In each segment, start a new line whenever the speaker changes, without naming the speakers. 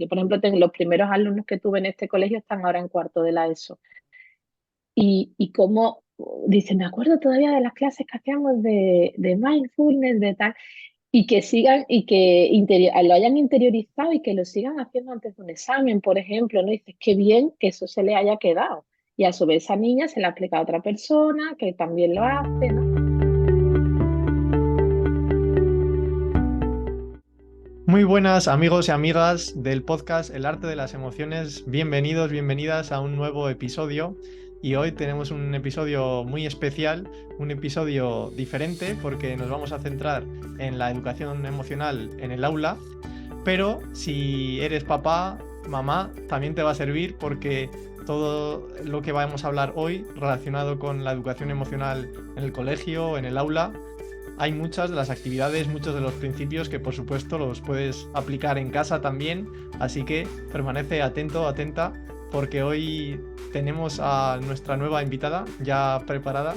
Yo, por ejemplo, tengo los primeros alumnos que tuve en este colegio están ahora en cuarto de la ESO. Y como, dice, me acuerdo todavía de las clases que hacíamos de mindfulness, de tal, y que sigan y que lo hayan interiorizado y que lo sigan haciendo antes de un examen, por ejemplo, ¿no? Dices, qué bien que eso se le haya quedado. Y a su vez esa niña se la explica a otra persona que también lo hace, ¿no?
Muy buenas amigos y amigas del podcast El arte de las emociones. Bienvenidos, bienvenidas a un nuevo episodio. Y hoy tenemos un episodio muy especial, un episodio diferente porque nos vamos a centrar en la educación emocional en el aula. Pero si eres papá, mamá, también te va a servir porque todo lo que vamos a hablar hoy relacionado con la educación emocional en el colegio, en el aula, hay muchas de las actividades, muchos de los principios que por supuesto los puedes aplicar en casa también, así que permanece atento, atenta, porque hoy tenemos a nuestra nueva invitada ya preparada.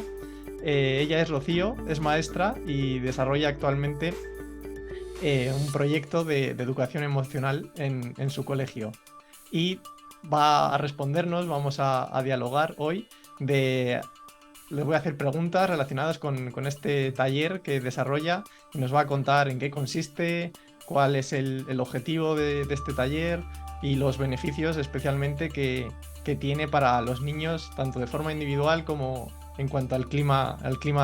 Ella es Rocío, es maestra y desarrolla actualmente un proyecto de educación emocional en su colegio. Y va a respondernos, vamos a dialogar hoy de les voy a hacer preguntas relacionadas con este taller que desarrolla y nos va a contar en qué consiste, cuál es el objetivo de este taller y los beneficios especialmente que tiene para los niños, tanto de forma individual como en cuanto al clima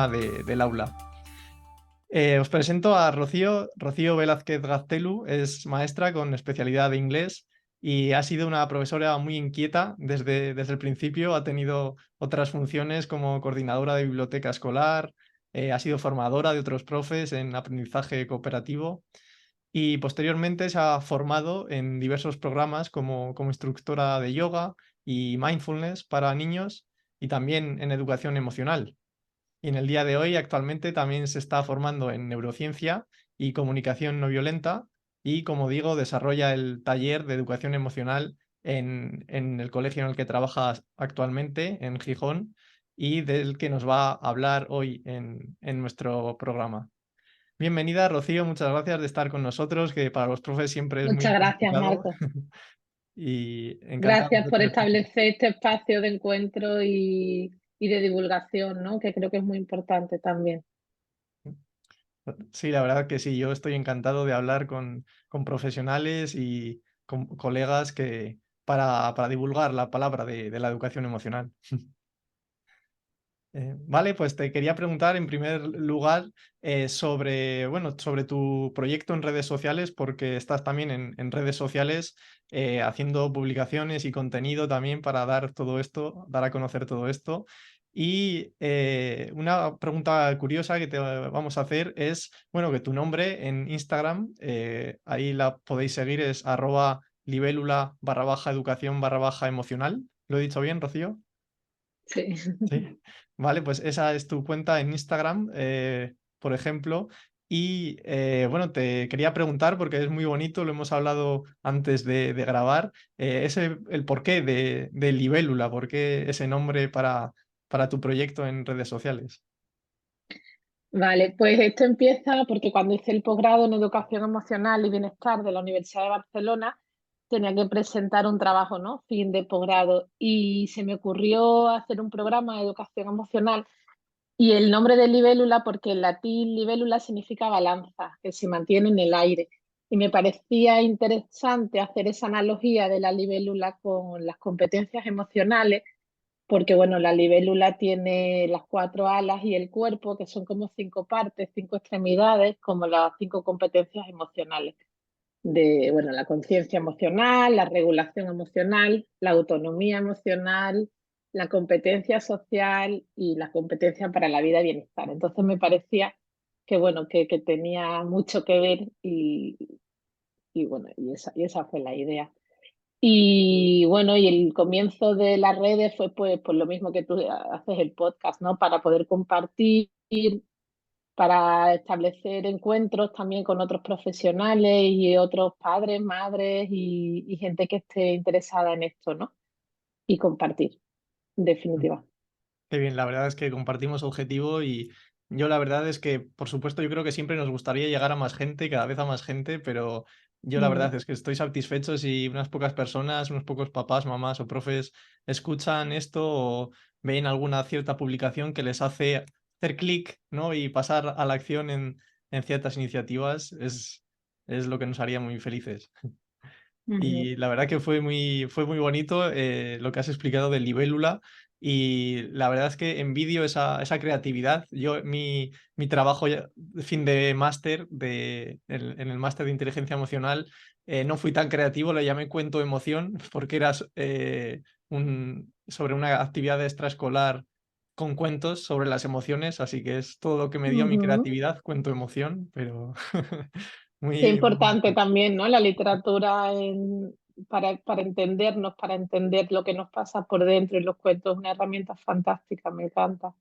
del aula. Os presento a Rocío. Rocío Velázquez Gaztelu es maestra con especialidad de inglés y ha sido una profesora muy inquieta desde el principio. Ha tenido otras funciones como coordinadora de biblioteca escolar, ha sido formadora de otros profes en aprendizaje cooperativo y posteriormente se ha formado en diversos programas como instructora de yoga y mindfulness para niños y también en educación emocional. Y en el día de hoy, actualmente, también se está formando en neurociencia y comunicación no violenta y, como digo, desarrolla el taller de educación emocional en el colegio en el que trabaja actualmente, en Gijón, y del que nos va a hablar hoy en nuestro programa. Bienvenida, Rocío, muchas gracias de estar con nosotros, que para los profes siempre es muy
Muchas gracias,
complicado
Marco.
y encantado
Gracias
de
por
tenerte aquí.
establecer este espacio de encuentro y de divulgación, ¿no? Que creo que es muy importante también.
Sí, la verdad que sí, yo estoy encantado de hablar con profesionales y con colegas para divulgar la palabra de la educación emocional. Vale, pues te quería preguntar en primer lugar sobre tu proyecto en redes sociales, porque estás también en redes sociales haciendo publicaciones y contenido también para dar todo esto, dar a conocer todo esto. Y una pregunta curiosa que te vamos a hacer es, bueno, que tu nombre en Instagram, ahí la podéis seguir, es @libélula_educación_emocional. ¿Lo he dicho bien, Rocío?
Sí.
Sí, vale, pues esa es tu cuenta en Instagram, por ejemplo. Y bueno, te quería preguntar, porque es muy bonito, lo hemos hablado antes de grabar, el porqué de Libélula, por qué ese nombre para tu proyecto en redes sociales.
Vale, pues esto empieza porque cuando hice el posgrado en Educación Emocional y Bienestar de la Universidad de Barcelona, tenía que presentar un trabajo, ¿no? Fin de posgrado. Y se me ocurrió hacer un programa de educación emocional y el nombre de libélula, porque en latín libélula significa balanza, que se mantiene en el aire. Y me parecía interesante hacer esa analogía de la libélula con las competencias emocionales porque bueno, la libélula tiene las cuatro alas y el cuerpo, que son como cinco partes, cinco extremidades, como las cinco competencias emocionales, de bueno, la conciencia emocional, la regulación emocional, la autonomía emocional, la competencia social y la competencia para la vida y bienestar. Entonces me parecía que bueno, que tenía mucho que ver y bueno, y esa fue la idea. Y bueno, y el comienzo de las redes fue pues por lo mismo que tú haces el podcast, ¿no? Para poder compartir, para establecer encuentros también con otros profesionales y otros padres, madres y gente que esté interesada en esto, ¿no? Y compartir, en definitiva.
Qué bien, la verdad es que compartimos objetivo y yo la verdad es que, por supuesto, yo creo que siempre nos gustaría llegar a más gente, cada vez a más gente, pero yo la verdad es que estoy satisfecho si unas pocas personas, unos pocos papás, mamás o profes escuchan esto o ven alguna cierta publicación que les hace hacer clic, ¿no? Y pasar a la acción en ciertas iniciativas es lo que nos haría muy felices.
Ujú,
Y la verdad que fue muy bonito lo que has explicado de Libélula y la verdad es que envidio esa creatividad. Mi trabajo de fin de máster en el máster de inteligencia emocional no fui tan creativo, le llamé cuento emoción porque era sobre una actividad extraescolar con cuentos sobre las emociones, así que es todo lo que me dio mi
ujú.
creatividad, cuento emoción, pero
Qué
muy
importante
bonito.
también, ¿no? La literatura para entendernos, para entender lo que nos pasa por dentro y los cuentos, es una herramienta fantástica, me encanta.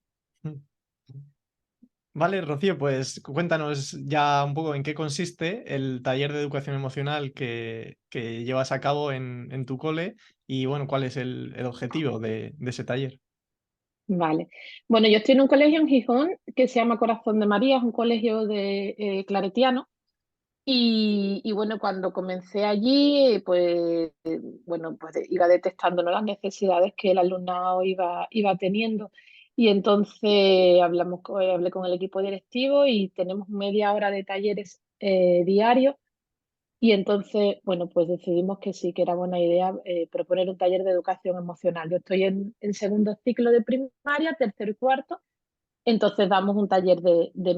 Vale, Rocío, pues cuéntanos ya un poco en qué consiste el taller de educación emocional que llevas a cabo en tu cole y bueno, cuál es el objetivo de ese taller.
Vale. Bueno, yo estoy en un colegio en Gijón que se llama Corazón de María, es un colegio de claretiano. Y bueno, cuando comencé allí, pues bueno, pues iba detectando, ¿no?, las necesidades que el alumnado iba teniendo. Y entonces hablé con el equipo directivo y tenemos media hora de talleres diarios. Y entonces, bueno, pues decidimos que sí, que era buena idea proponer un taller de educación emocional. Yo estoy en segundo ciclo de primaria, tercero y cuarto, entonces damos un taller de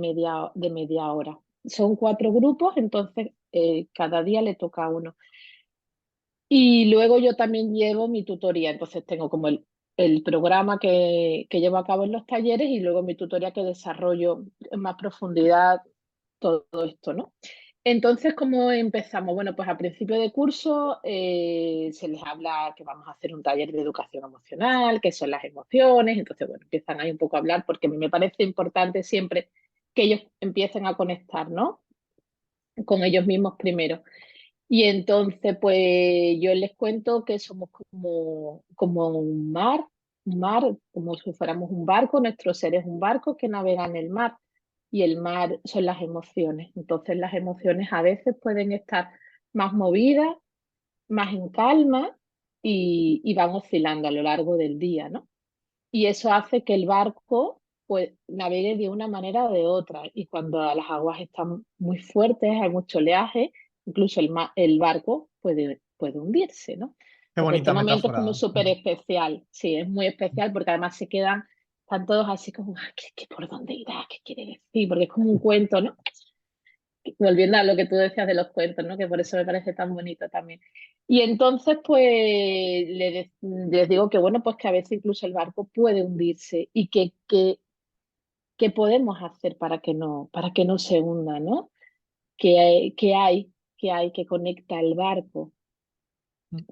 media hora. Son 4 grupos, entonces cada día le toca a uno. Y luego yo también llevo mi tutoría, entonces tengo como el programa que llevo a cabo en los talleres y luego mi tutoría que desarrollo en más profundidad todo esto, ¿no? Entonces, ¿cómo empezamos? Bueno, pues a principio de curso se les habla que vamos a hacer un taller de educación emocional, qué son las emociones, entonces, bueno, empiezan ahí un poco a hablar porque me parece importante siempre que ellos empiecen a conectar, ¿no? Con ellos mismos primero. Y entonces, pues yo les cuento que somos como un mar, como si fuéramos un barco, nuestro ser es un barco que navega en el mar y el mar son las emociones. Entonces las emociones a veces pueden estar más movidas, más en calma y van oscilando a lo largo del día, ¿no? Y eso hace que el barco pues navegue de una manera o de otra. Y cuando las aguas están muy fuertes, hay mucho oleaje, incluso el barco puede hundirse, ¿no?
Qué
Entonces este
bonita
momento es como
metáfora.
súper especial, sí, es muy especial porque además están todos así como, "Ah, por dónde irá? ¿Qué quiere decir?". Porque es como un cuento, ¿no? Volviendo a lo que tú decías de los cuentos, ¿no? Que por eso me parece tan bonito también. Y entonces, pues, les digo que, bueno, pues que a veces incluso el barco puede hundirse y que podemos hacer para que no se hunda, ¿no? Que hay que conecta el barco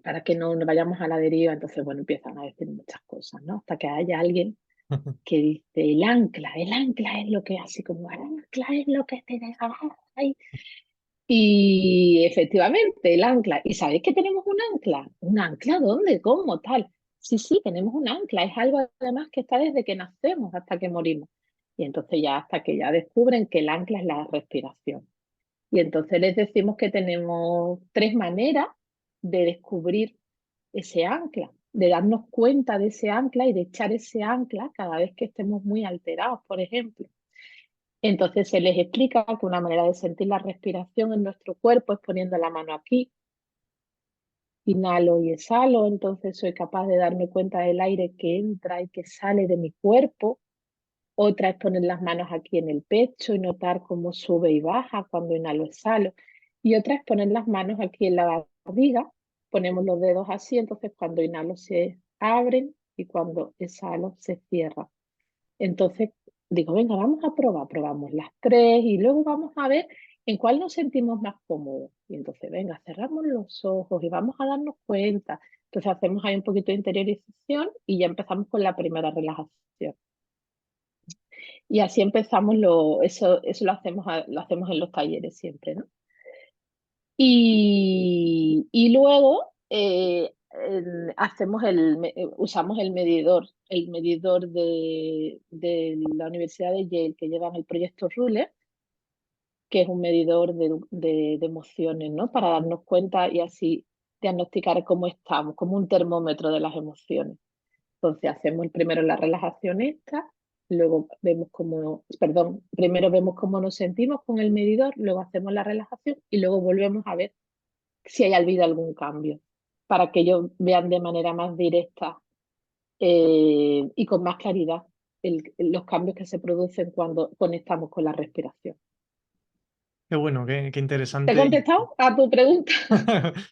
para que no vayamos a la deriva. Entonces, bueno, empiezan a decir muchas cosas, ¿no? Hasta que haya alguien que dice, el ancla es lo que, así como, el ancla es lo que te deja ahí. Y efectivamente, el ancla. ¿Y sabéis que tenemos un ancla? ¿Un ancla dónde? ¿Cómo? Tal. Sí, sí, tenemos un ancla. Es algo además que está desde que nacemos hasta que morimos. Y entonces ya hasta que ya descubren que el ancla es la respiración. Y entonces les decimos que tenemos 3 maneras de descubrir ese ancla, de darnos cuenta de ese ancla y de echar ese ancla cada vez que estemos muy alterados, por ejemplo. Entonces se les explica que una manera de sentir la respiración en nuestro cuerpo es poniendo la mano aquí, inhalo y exhalo, entonces soy capaz de darme cuenta del aire que entra y que sale de mi cuerpo. Otra es poner las manos aquí en el pecho y notar cómo sube y baja cuando inhalo, exhalo. Y otra es poner las manos aquí en la barriga, ponemos los dedos así, entonces cuando inhalo se abren y cuando exhalo se cierran. Entonces digo, venga, vamos a probar, probamos las 3 y luego vamos a ver en cuál nos sentimos más cómodos. Y entonces, venga, cerramos los ojos y vamos a darnos cuenta. Entonces hacemos ahí un poquito de interiorización y ya empezamos con la primera relajación. Y así empezamos, eso lo hacemos en los talleres siempre, ¿no? Y luego usamos el medidor de la Universidad de Yale que llevan el proyecto Ruler, que es un medidor de emociones, ¿no? Para darnos cuenta y así diagnosticar cómo estamos, como un termómetro de las emociones. Entonces hacemos primero la relajación esta, luego vemos cómo, perdón, primero vemos cómo nos sentimos con el medidor, luego hacemos la relajación y luego volvemos a ver si hay habido algún cambio, para que ellos vean de manera más directa y con más claridad los cambios que se producen cuando conectamos con la respiración.
Qué bueno, qué
¿Te he
interesante.
contestado a tu pregunta?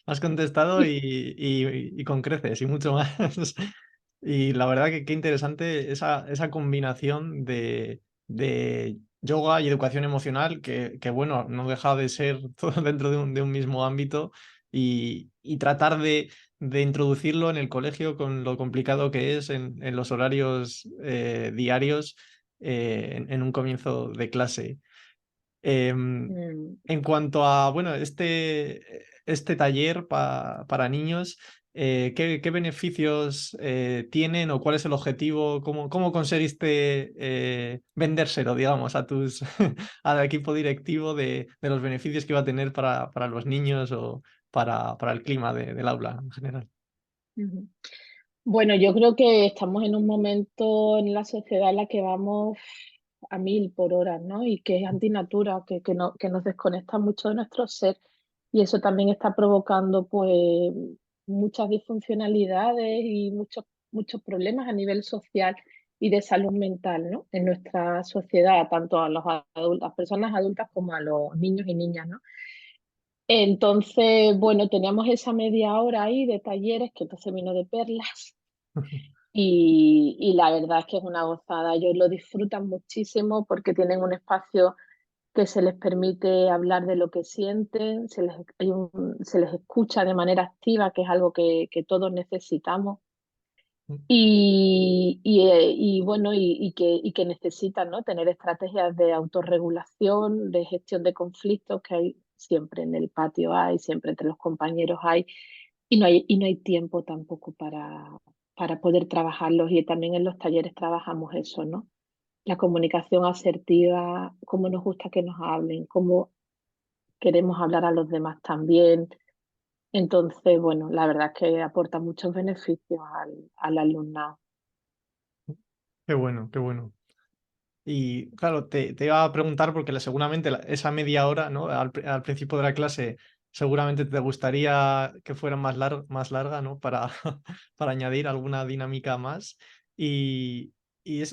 Has contestado y con creces y mucho más. Y la verdad que qué interesante esa combinación de yoga y educación emocional que, bueno, no deja de ser todo dentro de un mismo ámbito y tratar de introducirlo en el colegio con lo complicado que es en los horarios diarios en un comienzo de clase. Em,
Mm.
en cuanto a, bueno, este taller para niños, ¿qué beneficios tienen o cuál es el objetivo? ¿Cómo conseguiste vendérselo, digamos, al equipo directivo de los beneficios que iba a tener para los niños o para el clima del aula en general?
Ujú. Bueno, yo creo que estamos en un momento en la sociedad en la que vamos a 1000 por hora, ¿no? Y que es antinatura, que nos desconecta mucho de nuestro ser. Y eso también está provocando, pues, muchas disfuncionalidades y muchos problemas a nivel social y de salud mental, ¿no? En nuestra sociedad, tanto a las personas adultas como a los niños y niñas, ¿no? Entonces, bueno, teníamos esa media hora ahí de talleres, que entonces vino de perlas. Y la verdad es que es una gozada. Ellos lo disfrutan muchísimo porque tienen un espacio que se les permite hablar de lo que sienten, se les escucha de manera activa, que es algo que todos necesitamos. Y bueno, y que necesitan, ¿no? Tener estrategias de autorregulación, de gestión de conflictos que hay siempre en el patio, hay siempre entre los compañeros hay, y no hay tiempo tampoco para poder trabajarlos. Y también en los talleres trabajamos eso, ¿no? La comunicación asertiva, cómo nos gusta que nos hablen, cómo queremos hablar a los demás también. Entonces, bueno, la verdad es que aporta muchos beneficios al alumnado.
Qué bueno, qué bueno. Y claro, te iba a preguntar porque seguramente esa media hora, ¿no? Al principio de la clase, seguramente te gustaría que fuera más larga, ¿no? Para añadir alguna dinámica más. Y,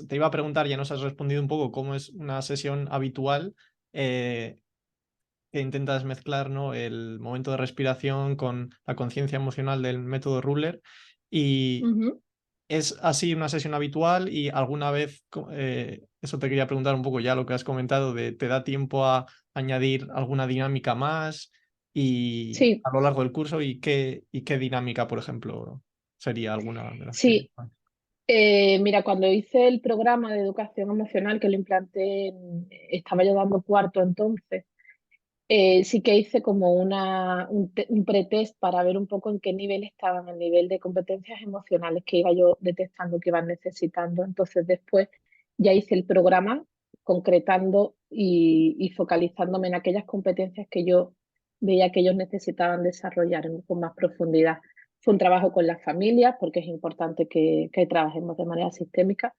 te iba a preguntar, ya nos has respondido un poco cómo es una sesión habitual, eh, que intentas mezclar, ¿no? El momento de respiración con la conciencia emocional del método Ruler.
Ujú.
¿Es así una sesión habitual y alguna vez, eso te quería preguntar un poco ya lo que has comentado, te da tiempo a añadir alguna dinámica más y
Sí,
a lo largo del curso y qué dinámica, por ejemplo, sería alguna de las que...
sí. Mira, cuando hice el programa de educación emocional que lo implanté, estaba yo dando cuarto entonces. Sí que hice como un pretest para ver un poco en qué nivel estaban, el nivel de competencias emocionales que iba yo detectando que iban necesitando. Entonces después ya hice el programa concretando y focalizándome en aquellas competencias que yo veía que ellos necesitaban desarrollar con más profundidad. Fue un trabajo con las familias porque es importante que trabajemos de manera sistémica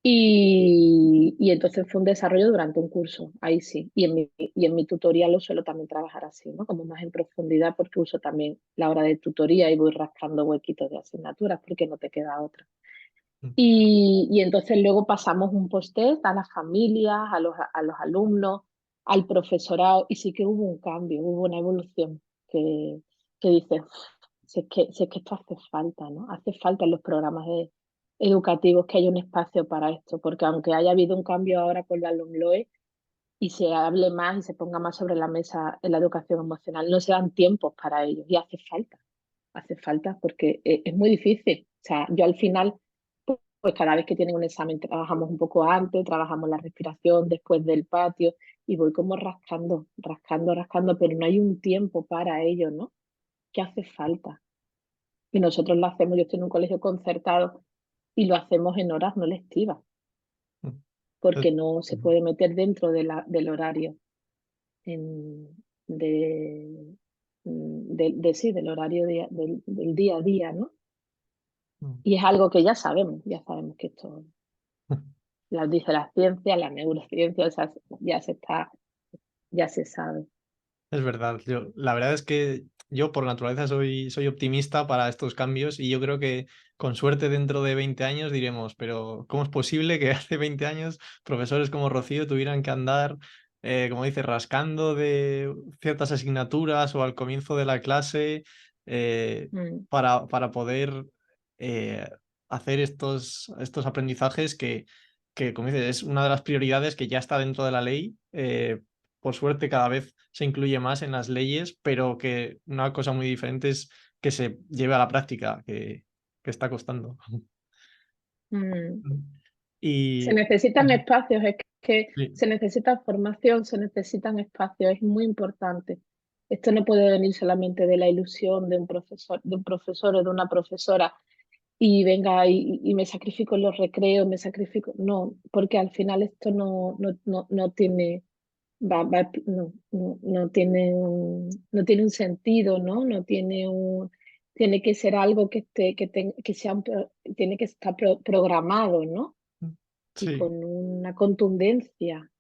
y entonces fue un desarrollo durante un curso, ahí sí. Y en mi tutoría lo suelo también trabajar así, ¿no? Como más en profundidad, porque uso también la hora de tutoría y voy rascando huequitos de asignaturas porque no te queda otra. Y entonces luego pasamos un post-test a las familias, a los alumnos, al profesorado, y sí que hubo un cambio, hubo una evolución que dices, si es que esto hace falta, ¿no? Hace falta en los programas educativos que haya un espacio para esto, porque aunque haya habido un cambio ahora con la LOMLOE y se hable más y se ponga más sobre la mesa en la educación emocional, no se dan tiempos para ello y hace falta porque es muy difícil. O sea, yo al final, pues cada vez que tienen un examen trabajamos un poco antes, trabajamos la respiración después del patio y voy como rascando, rascando, rascando, pero no hay un tiempo para ello, ¿no? Que hace falta. Y nosotros lo hacemos, yo estoy en un colegio concertado y lo hacemos en horas no lectivas, porque no se puede meter dentro del horario. en- de, sí, del horario del día a día, ¿no?
Mm.
Y es algo que ya sabemos que esto lo dice la ciencia, la neurociencia, o sea, ya se sabe.
Es verdad, la verdad es que yo por naturaleza soy optimista para estos cambios y yo creo que con suerte dentro de 20 años diremos, pero ¿cómo es posible que hace 20 años profesores como Rocío tuvieran que andar, como dice, rascando de ciertas asignaturas o al comienzo de la clase eh,
Mm,
para poder eh, hacer estos aprendizajes que, como dices, es una de las prioridades que ya está dentro de la ley? Por suerte cada vez se incluye más en las leyes, pero que una cosa muy diferente es que se lleve a la práctica, que está costando.
mm. Se
Y
necesitan espacios, es que
sí,
se necesita formación, se necesitan espacios, es muy importante. Esto no puede venir solamente de la ilusión de un profesor o de una profesora y venga y me sacrifico en los recreos, me sacrifico. No, porque al final esto no tiene, no tiene un sentido, ¿no? Tiene que ser algo que sea tiene que estar programado, ¿no? Y
sí.
con una contundencia.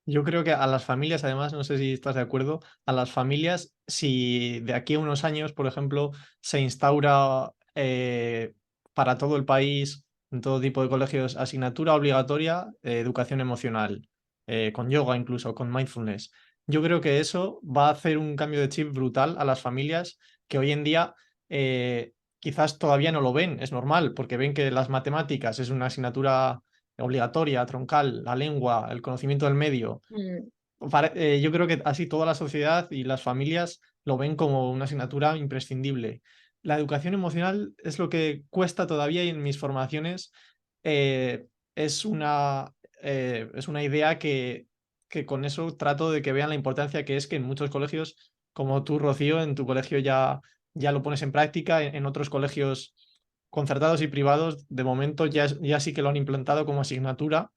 Yo creo que a las familias, además, no sé si estás de acuerdo, a las familias, si de aquí a unos años, por ejemplo, se instaura para todo el país, en todo tipo de colegios, asignatura obligatoria, educación emocional, con yoga incluso, con mindfulness. Yo creo que eso va a hacer un cambio de chip brutal a las familias que hoy en día quizás todavía no lo ven, es normal, porque ven que las matemáticas es una asignatura obligatoria, troncal, la lengua, el conocimiento del medio.
Mm,
Yo creo que así toda la sociedad y las familias lo ven como una asignatura imprescindible. La educación emocional es lo que cuesta todavía y en mis formaciones eh, es es una idea que con eso trato de que vean la importancia que es que en muchos colegios, como tú, Rocío, en tu colegio ya lo pones en práctica, en otros colegios concertados y privados, de momento ya sí que lo han implantado como asignatura,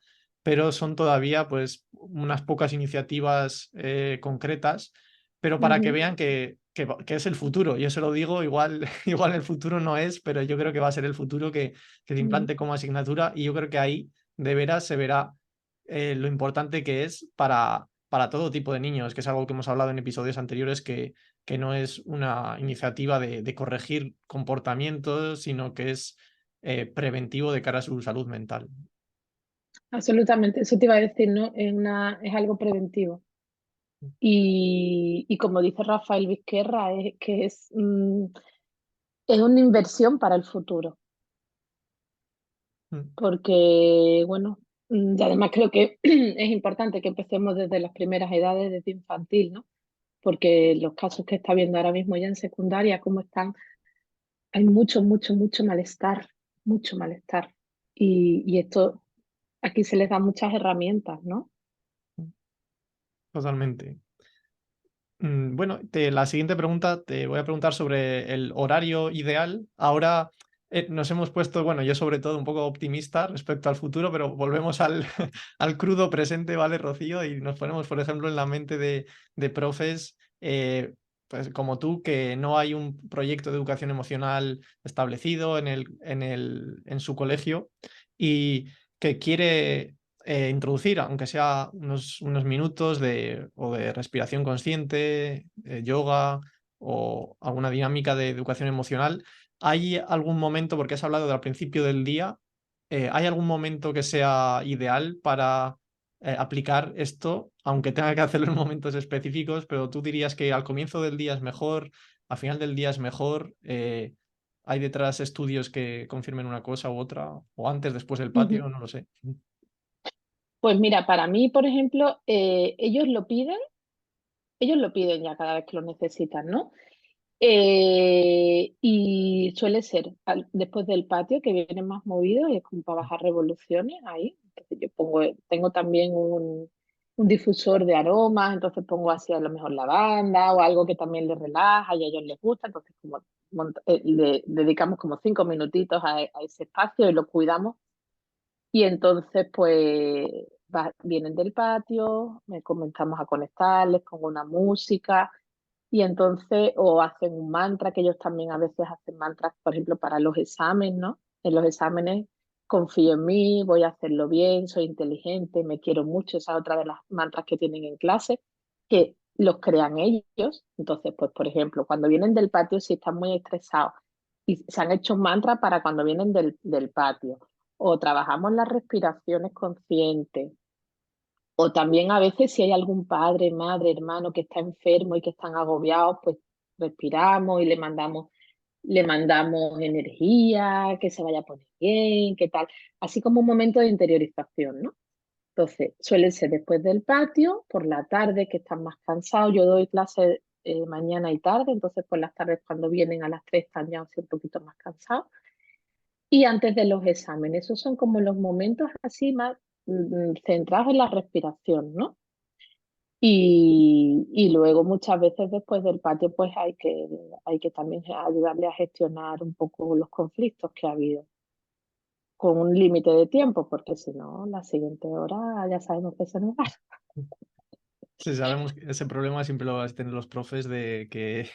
pero son todavía pues unas pocas iniciativas concretas, pero para que
ujú,
vean que es el futuro. Yo se lo digo, igual, igual el futuro no es, pero yo creo que va a ser el futuro que se
ujú,
implante como asignatura y yo creo que ahí de veras se verá lo importante que es para todo tipo de niños, que es algo que hemos hablado en episodios anteriores, que no es una iniciativa de corregir comportamientos, sino que es preventivo de cara a su salud mental.
absolutamente, eso te iba a decir, ¿no? Es algo preventivo. Y como dice Rafael Vizquerra, es una inversión para el futuro,
Mm.
porque, bueno, y además creo que es importante que empecemos desde las primeras edades, desde infantil, ¿no? Porque los casos que está viendo ahora mismo ya en secundaria, cómo están, hay mucho malestar, mucho malestar. Y esto, aquí se les da muchas herramientas, ¿no?
Totalmente. Bueno, la siguiente pregunta te voy a preguntar sobre el horario ideal. Ahora nos hemos puesto, bueno, yo sobre todo un poco optimista respecto al futuro, pero volvemos al, al crudo presente, ¿vale, Rocío? Y nos ponemos, por ejemplo, en la mente de profes, pues como tú, que no hay un proyecto de educación emocional establecido en su colegio y que quiere introducir, aunque sea unos minutos o de respiración consciente, yoga o alguna dinámica de educación emocional. ¿Hay algún momento, porque has hablado al principio del día, hay algún momento que sea ideal para aplicar esto, aunque tenga que hacerlo en momentos específicos, pero tú dirías que al comienzo del día es mejor, al final del día es mejor? ¿Hay detrás estudios que confirmen una cosa u otra? ¿O antes, después del
Ujú.
patio? No lo sé.
Pues mira, para mí, por ejemplo, ellos lo piden ya cada vez que lo necesitan, ¿no? Y suele ser después del patio que viene más movido y es como para bajar revoluciones ahí. Entonces tengo también un difusor de aromas, entonces pongo así a lo mejor lavanda o algo que también les relaja y a ellos les gusta, entonces como le dedicamos como 5 minutitos a ese espacio y lo cuidamos y entonces pues vienen del patio, comenzamos a conectar, les pongo una música y entonces, o hacen un mantra, que ellos también a veces hacen mantras, por ejemplo, para los exámenes, ¿no? En los exámenes confío en mí, voy a hacerlo bien, soy inteligente, me quiero mucho, esa es otra de las mantras que tienen en clase, que los crean ellos. Entonces, pues, por ejemplo, cuando vienen del patio, si están muy estresados y se han hecho mantras para cuando vienen del patio, o trabajamos las respiraciones conscientes, o también a veces si hay algún padre, madre, hermano que está enfermo y que están agobiados, pues respiramos y le mandamos energía, que se vaya a poner bien, qué tal. Así como un momento de interiorización, ¿no? Entonces, suele ser después del patio, por la tarde, que están más cansados. Yo doy clases mañana y tarde, entonces por las tardes cuando vienen a las 3 están ya así un poquito más cansados. Y antes de los exámenes, esos son como los momentos así más centrados en la respiración, ¿no? Y luego muchas veces después del patio pues hay que también ayudarle a gestionar un poco los conflictos que ha habido con un límite de tiempo, porque si no, la siguiente hora ya sabemos que se nos va.
Sí, sabemos que ese problema siempre lo vas a tener los profes de que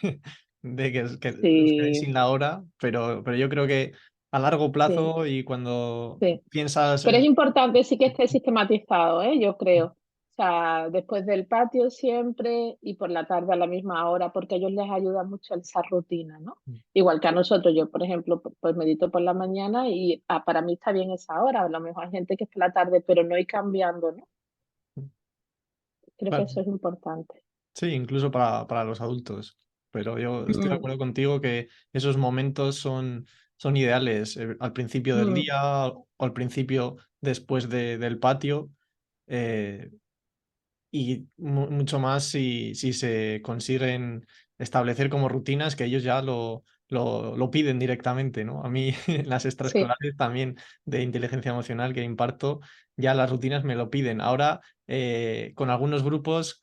os quedéis
Sí,
sin la hora, pero yo creo que a largo
sí,
plazo y cuando
sí.
piensas
Pero es
en...
importante sí que esté sistematizado, ¿eh? Yo creo. O sea, después del patio siempre y por la tarde a la misma hora, porque a ellos les ayuda mucho esa rutina, ¿no? Igual que a nosotros, yo, por ejemplo, pues medito por la mañana y para mí está bien esa hora. A lo mejor hay gente que es por la tarde, pero no ir cambiando, ¿no? Creo que
Claro,
eso es importante.
sí, incluso para los adultos, pero yo estoy de
Mm,
acuerdo contigo que esos momentos son ideales al principio del
mm,
día o al principio después del patio. eh, y mucho más si se consiguen establecer como rutinas que ellos ya lo piden directamente, ¿no? A mí en las
sí,
extraescolares también de inteligencia emocional que imparto, ya las rutinas me lo piden. Ahora con algunos grupos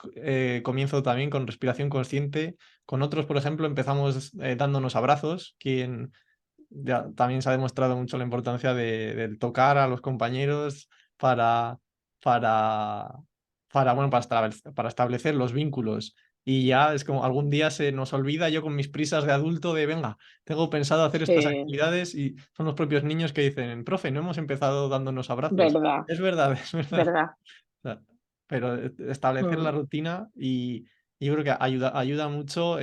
comienzo también con respiración consciente, con otros, por ejemplo, empezamos dándonos abrazos, quien ya también se ha demostrado mucho la importancia del tocar a los compañeros para, para, bueno, para establecer los vínculos. Y ya es como algún día se nos olvida, yo con mis prisas de adulto, de venga, tengo pensado hacer estas
sí,
actividades y son los propios niños que dicen, profe, no hemos empezado dándonos abrazos.
verdad,
Es verdad, es verdad.
verdad.
O sea, pero establecer la
Mm.
rutina y yo creo que ayuda mucho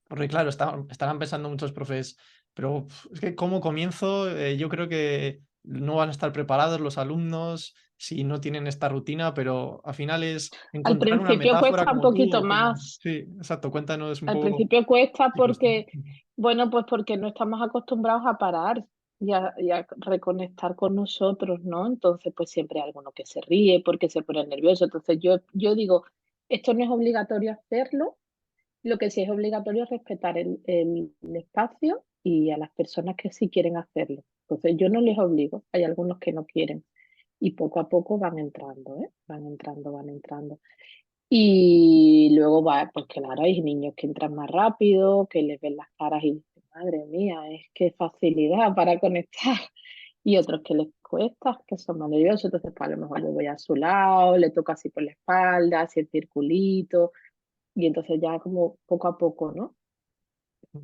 porque claro, estarán pensando muchos profes, pero es que como comienzo, yo creo que no van a estar preparados los alumnos si no tienen esta rutina, pero al final es
Al
encontrar una
principio
metáfora
cuesta un
como tú
poquito
o como...
más.
Sí, exacto, cuéntanos un
Al
poco
principio cuesta
qué cuesta.
porque, bueno, pues porque no estamos acostumbrados a parar y a reconectar con nosotros, ¿no? Entonces, pues siempre hay alguno que se ríe porque se pone nervioso. Entonces, yo digo, esto no es obligatorio hacerlo, lo que sí es obligatorio es respetar el espacio y a las personas que sí quieren hacerlo. Entonces, yo no les obligo, hay algunos que no quieren y poco a poco van entrando, ¿eh? Van entrando, van entrando. Y luego va, pues claro, hay niños que entran más rápido, que les ven las caras y dicen, madre mía, es que facilidad para conectar. Y otros que les cuesta, que son más nerviosos, entonces pues, a lo mejor yo voy a su lado, le toco así por la espalda, así el circulito, y entonces ya como poco a poco, ¿no?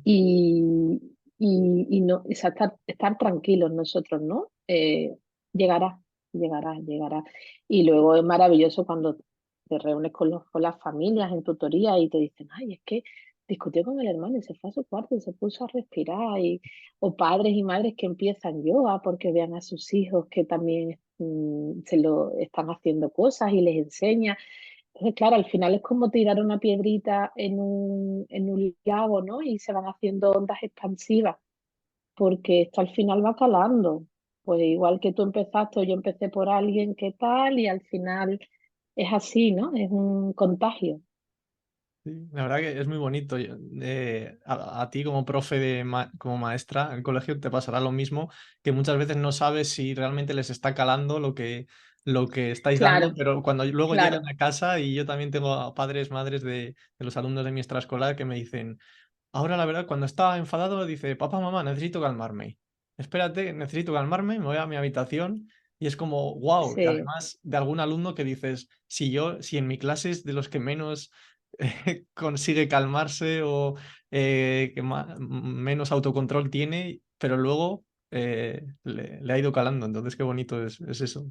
Y, y no, o sea, estar tranquilos nosotros, ¿no? Llegará, llegará, llegará. Y luego es maravilloso cuando te reúnes con las familias en tutoría y te dicen, ay, es que discutió con el hermano y se fue a su cuarto y se puso a respirar. O padres y madres que empiezan yoga porque vean a sus hijos que también se lo están haciendo cosas y les enseña. Entonces, claro, al final es como tirar una piedrita en un lago, ¿no? Y se van haciendo ondas expansivas, porque esto al final va calando. Pues igual que tú empezaste o yo empecé por alguien que tal, y al final es así, ¿no? Es un contagio.
Sí, la verdad que es muy bonito. A ti como profe como maestra en el colegio te pasará lo mismo, que muchas veces no sabes si realmente les está calando lo que estáis dando,
Claro,
pero cuando luego llegan
claro.
a casa y yo también tengo a padres, madres de los alumnos de mi extraescolar que me dicen, ahora la verdad, cuando está enfadado dice, papá, mamá, necesito calmarme. Espérate, necesito calmarme, me voy a mi habitación Y es como, wow, y
sí,
además de algún alumno que dices, si en mi clase es de los que menos consigue calmarse o que menos autocontrol tiene, pero luego le ha ido calando, entonces qué bonito es eso.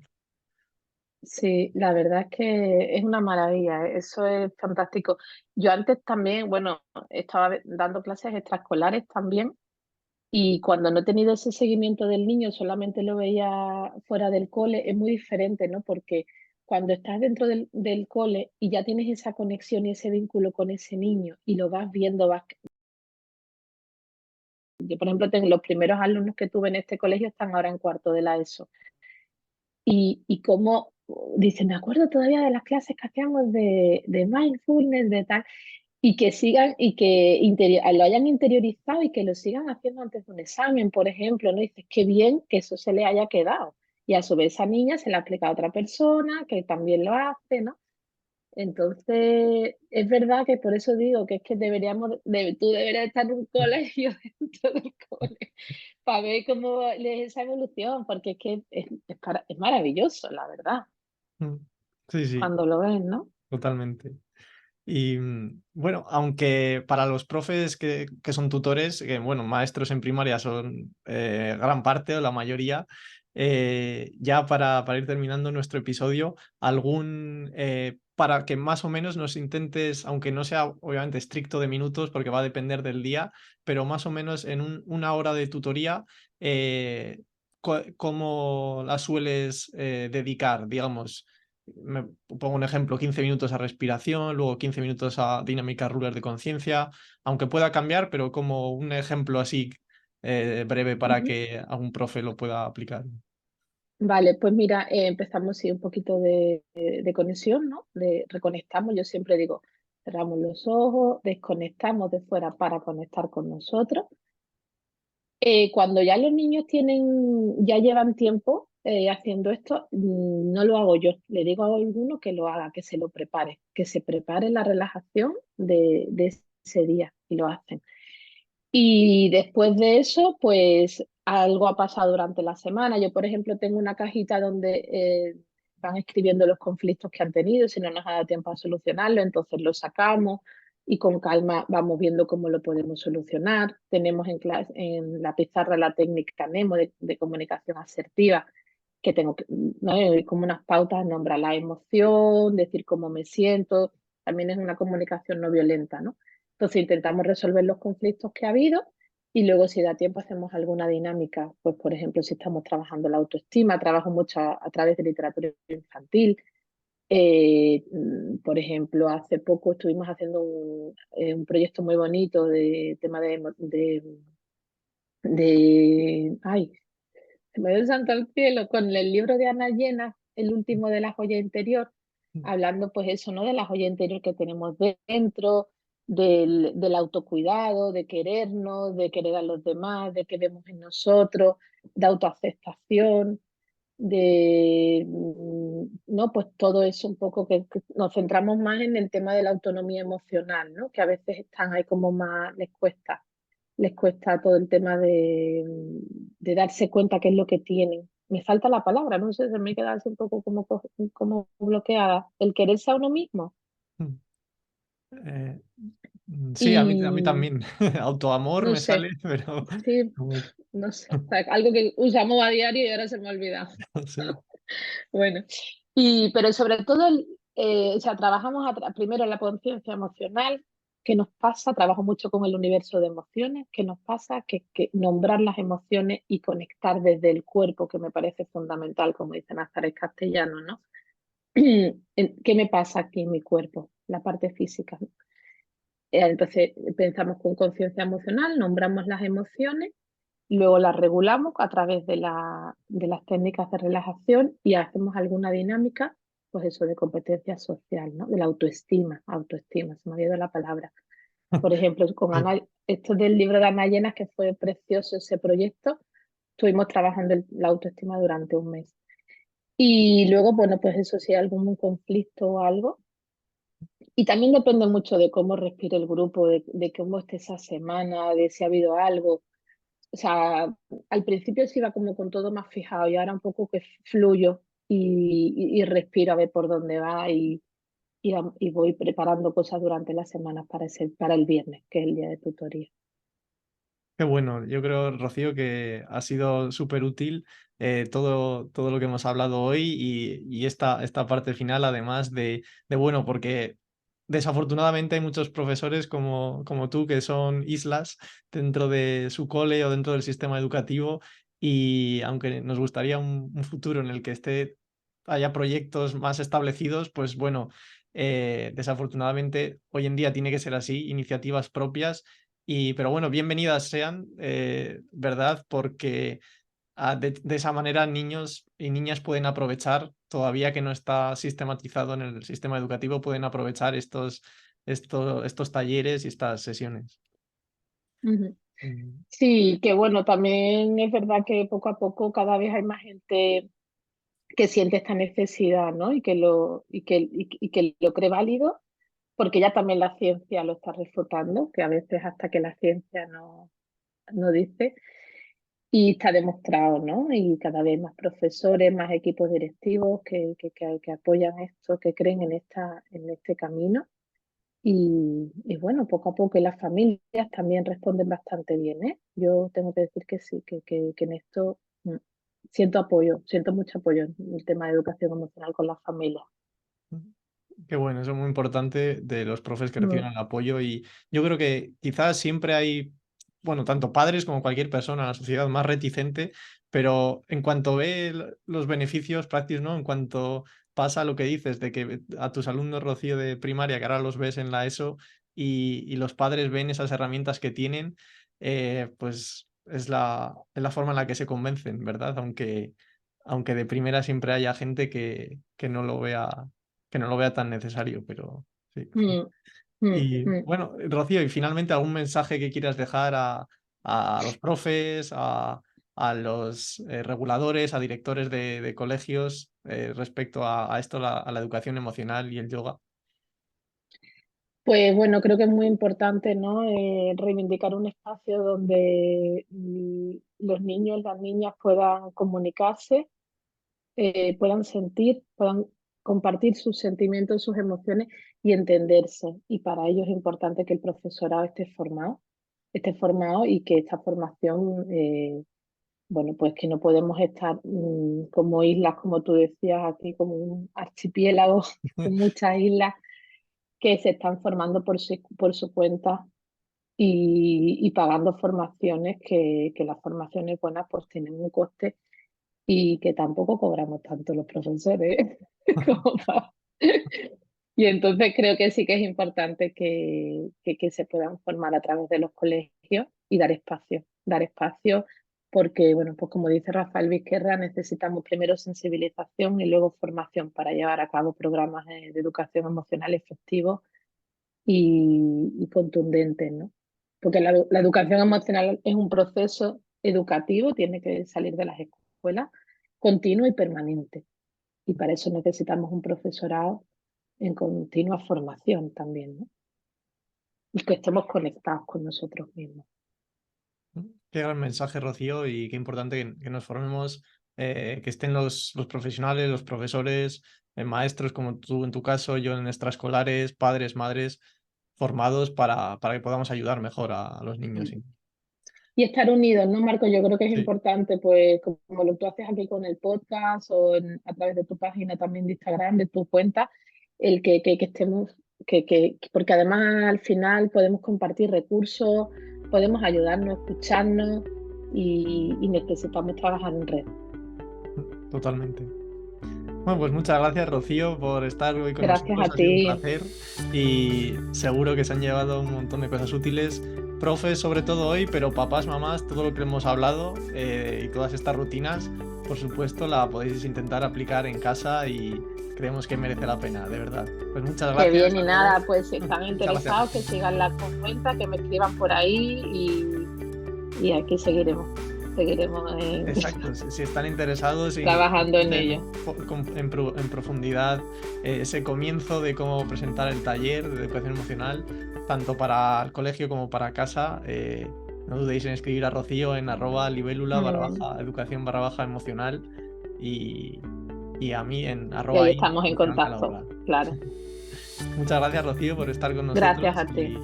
sí, la verdad es que es una maravilla, eso es fantástico. Yo antes también, bueno, estaba dando clases extraescolares también. Y cuando no he tenido ese seguimiento del niño, solamente lo veía fuera del cole, es muy diferente, ¿no? Porque cuando estás dentro del cole y ya tienes esa conexión y ese vínculo con ese niño y lo vas viendo, yo, por ejemplo, tengo los primeros alumnos que tuve en este colegio están ahora en cuarto de la ESO. Y como dicen, me acuerdo todavía de las clases que hacíamos de mindfulness, de tal. Y que sigan y que lo hayan interiorizado y que lo sigan haciendo antes de un examen, por ejemplo, ¿no? Dices, qué bien que eso se le haya quedado. Y a su vez esa niña se la aplica a otra persona que también lo hace, ¿no? Entonces, es verdad que por eso digo que es que tú deberías estar en un colegio dentro del cole para ver cómo es esa evolución, porque es que es maravilloso, la verdad,
Mm. Sí, sí,
cuando lo ves, ¿no?
totalmente. Y bueno, aunque para los profes que son tutores, que bueno, maestros en primaria son gran parte o la mayoría, ya para ir terminando nuestro episodio, para que más o menos nos intentes, aunque no sea obviamente estricto de minutos, porque va a depender del día, pero más o menos en una hora de tutoría, ¿cómo la sueles dedicar? Digamos, me pongo un ejemplo, 15 minutos a respiración, luego 15 minutos a dinámica ruler de conciencia, aunque pueda cambiar, pero como un ejemplo así breve para
Ujú.
que algún profe lo pueda aplicar.
Vale, pues mira, empezamos sí un poquito de conexión, ¿no? Reconectamos, yo siempre digo, cerramos los ojos, desconectamos de fuera para conectar con nosotros. Cuando ya los niños ya llevan tiempo haciendo esto, no lo hago yo, le digo a alguno que lo haga, que se lo prepare, que se prepare la relajación de ese día y lo hacen. Y después de eso, pues algo ha pasado durante la semana. Yo, por ejemplo, tengo una cajita donde van escribiendo los conflictos que han tenido, si no nos ha dado tiempo a solucionarlo, entonces lo sacamos y con calma vamos viendo cómo lo podemos solucionar. Tenemos en la pizarra la técnica NEMO de comunicación asertiva, que tengo ¿no? Como unas pautas, nombrar la emoción, decir cómo me siento. También es una comunicación no violenta, ¿no? Entonces intentamos resolver los conflictos que ha habido y luego si da tiempo hacemos alguna dinámica, pues por ejemplo si estamos trabajando la autoestima, trabajo mucho a través de literatura infantil. Por ejemplo, hace poco estuvimos haciendo un proyecto muy bonito de tema ay, se me dio el santo al cielo, con el libro de Ana Llena, el último de la joya interior, hablando pues eso, ¿no? De la joya interior que tenemos dentro, del autocuidado, de querernos, de querer a los demás, de que vemos en nosotros, de autoaceptación, no, pues todo eso un poco que nos centramos más en el tema de la autonomía emocional, ¿no? Que a veces están ahí como más, les cuesta todo el tema de darse cuenta qué es lo que tienen. Me falta la palabra, no sé, se me queda así un poco como bloqueada. El quererse a uno mismo.
Eh, sí, a mí
Y
también. Autoamor
no
me sale,
sé,
pero
sí, no sé, o sea, algo que usamos a diario y ahora se me ha olvidado.
sí.
Bueno, pero sobre todo, o sea, trabajamos primero en la conciencia emocional, qué nos pasa, trabajo mucho con el universo de emociones, qué nos pasa, que nombrar las emociones y conectar desde el cuerpo, que me parece fundamental, como dice Nazaret Castellano, ¿no? ¿Qué me pasa aquí en mi cuerpo? La parte física, ¿no? Entonces pensamos con conciencia emocional, nombramos las emociones. Luego las regulamos a través de las técnicas de relajación y hacemos alguna dinámica, pues eso de competencia social, ¿no? De la autoestima, se me ha olvidado la palabra. Por ejemplo, esto del libro de Ana Llenas, que fue precioso ese proyecto, estuvimos trabajando la autoestima durante un mes. Y luego, bueno, pues eso, si hay algún conflicto o algo. Y también depende mucho de cómo respire el grupo, de cómo esté esa semana, de si ha habido algo. o sea, al principio sí iba como con todo más fijado y ahora un poco que fluyo y respiro a ver por dónde va y voy preparando cosas durante las semanas para el viernes, que es el día de tutoría.
Qué bueno, yo creo, Rocío, que ha sido súper útil todo lo que hemos hablado hoy y esta parte final, además bueno, porque desafortunadamente hay muchos profesores como tú que son islas dentro de su cole o dentro del sistema educativo y aunque nos gustaría un futuro en el que haya proyectos más establecidos, pues bueno, desafortunadamente hoy en día tiene que ser así, iniciativas propias pero bueno, bienvenidas sean, ¿verdad? Porque de esa manera niños y niñas pueden aprovechar, todavía que no está sistematizado en el sistema educativo, pueden aprovechar estos talleres y estas sesiones.
Ujú.
Mm.
Sí, que bueno, también es verdad que poco a poco cada vez hay más gente que siente esta necesidad, ¿no? Y que lo cree válido, porque ya también la ciencia lo está refutando, que a veces hasta que la ciencia no dice, y está demostrado, ¿no? Y cada vez más profesores, más equipos directivos que apoyan esto, que creen en este camino. Y bueno, poco a poco y las familias también responden bastante bien, ¿eh? Yo tengo que decir que sí, que en esto siento mucho apoyo en el tema de educación emocional con las familias.
Qué bueno, eso es muy importante de los profes que reciben
Mm,
el apoyo y yo creo que quizás siempre hay, bueno, tanto padres como cualquier persona en la sociedad más reticente, pero en cuanto ve los beneficios prácticos, ¿no? En cuanto pasa lo que dices de que a tus alumnos, Rocío, de primaria, que ahora los ves en la ESO y los padres ven esas herramientas que tienen, pues es la forma en la que se convencen, ¿verdad? Aunque de primera siempre haya gente que no lo vea tan necesario, pero sí.
mm, mm,
Y
mm.
bueno, Rocío, y finalmente algún mensaje que quieras dejar a los profes, a los reguladores, a directores de colegios respecto a esto, a la educación emocional y el yoga.
Pues bueno, creo que es muy importante, ¿no? Reivindicar un espacio donde los niños, las niñas puedan comunicarse, puedan sentir, puedan compartir sus sentimientos, sus emociones y entenderse. Y para ello es importante que el profesorado esté formado y que esta formación, bueno, pues que no podemos estar como islas, como tú decías, aquí como un archipiélago con muchas islas que se están formando por su cuenta y pagando formaciones que las formaciones buenas pues tienen un coste y que tampoco cobramos tanto los profesores como para... Y entonces creo que sí que es importante que se puedan formar a través de los colegios y dar espacio porque, bueno, pues como dice Rafael Vizquerra, necesitamos primero sensibilización y luego formación para llevar a cabo programas de educación emocional efectivos y contundentes, ¿no? Porque la educación emocional es un proceso educativo, tiene que salir de las escuelas, continuo y permanente. Y para eso necesitamos un profesorado en continua formación también, ¿no? Y que estemos conectados con nosotros mismos.
Qué gran mensaje, Rocío, y qué importante que nos formemos, que estén los profesionales, los profesores, maestros como tú en tu caso, yo en extraescolares, padres, madres, formados para que podamos ayudar mejor a los niños. Sí.
Y estar unidos, ¿no, Marco? Yo creo que es
Sí.
importante, pues, como lo tú haces aquí con el podcast o a través de tu página también de Instagram, de tu cuenta, el que estemos, porque además al final podemos compartir recursos, podemos ayudarnos, escucharnos y necesitamos trabajar en red.
Totalmente. Bueno, pues muchas gracias, Rocío, por estar hoy con
Gracias
nosotros.
a
Ha sido un
ti.
placer y seguro que se han llevado un montón de cosas útiles. Profes, sobre todo hoy, pero papás, mamás, todo lo que hemos hablado y todas estas rutinas, por supuesto, la podéis intentar aplicar en casa y creemos que merece la pena, de verdad. Pues muchas
Qué
gracias
bien y
a todos.
nada, pues si están
Muchas
interesados,
gracias.
que sigan la cuenta, que me escriban por ahí y aquí seguiremos
Exacto, si están interesados y
trabajando en
conocen
ello.
en profundidad ese comienzo de cómo presentar el taller de educación emocional, tanto para el colegio como para casa, No dudéis en escribir a Rocío en
Mm.
@libélula_educación_emocional y, y a mí en
Y ahí
@in
estamos en
Fran
contacto,
Calahorra.
claro.
Muchas gracias, Rocío, por estar con
Gracias
nosotros
a ti.
y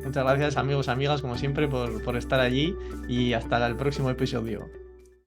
muchas gracias, amigos, amigas, como siempre, por estar allí y hasta el próximo episodio.